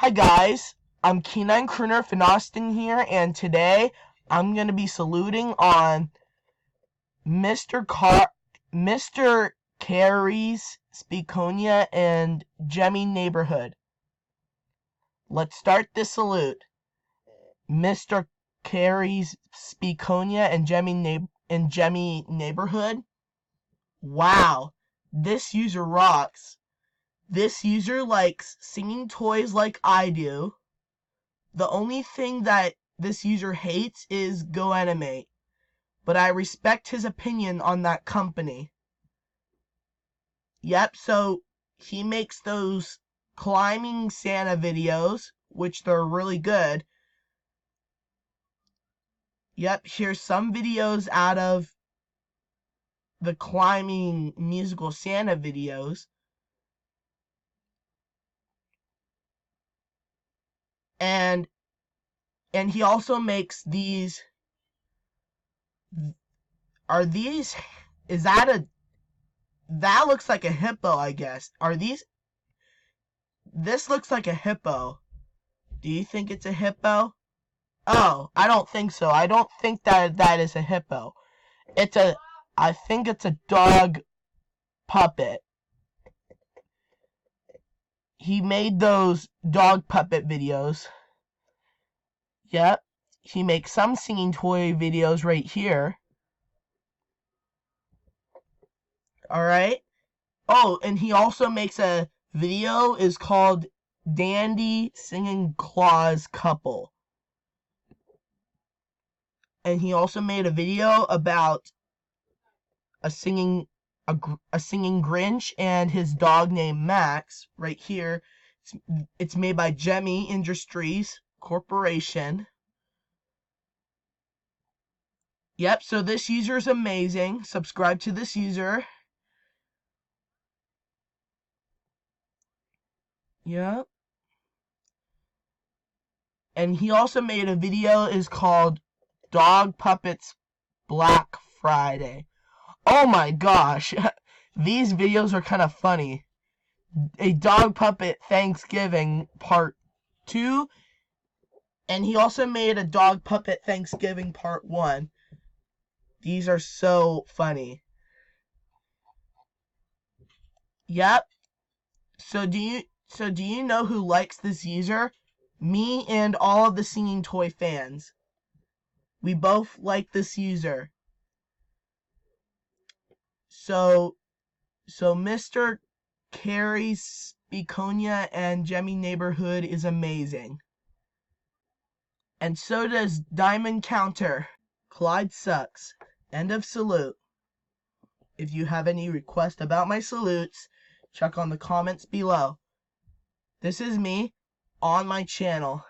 Hi guys, I'm Kenine Crooner Finoston here, and today I'm going to be saluting on Mr. Carrie's Speakonia and Gemmy Neighborhood. Let's start this salute. Mr. Carrie's Speakonia and Gemmy Neighborhood. Wow, this user rocks. This user likes singing toys like I do. The only thing that this user hates is GoAnimate, but I respect his opinion on that company. Yep, so he makes those climbing Santa videos, which they're really good. Yep, here's some videos out of the climbing musical Santa videos. And he also makes these. Is that that looks like a hippo, I guess. This looks like a hippo. Do you think it's a hippo? Oh, I don't think so. I don't think that is a hippo. I think it's a dog puppet. He made those dog puppet videos. Yep. He makes some singing toy videos right here. Alright. Oh, and he also makes a video is called Dandy Singing Claus Couple. And he also made a video about a singing Grinch and his dog named Max right here. It's made by Gemmy Industries Corporation. Yep, so this user is amazing. Subscribe to this user. Yep. And he also made a video is called Dog Puppets Black Friday. Oh my gosh. These videos are kind of funny. A Dog Puppet Thanksgiving Part 2. And he also made a Dog Puppet Thanksgiving Part 1. These are so funny. Yep. So do you know who likes this user? Me and all of the singing toy fans. We both like this user. So Mr. Carrie's Speakonia and Gemmy Neighborhood is amazing. And so does Diamond Counter. Clyde sucks. End of salute. If you have any requests about my salutes, check on the comments below. This is me on my channel.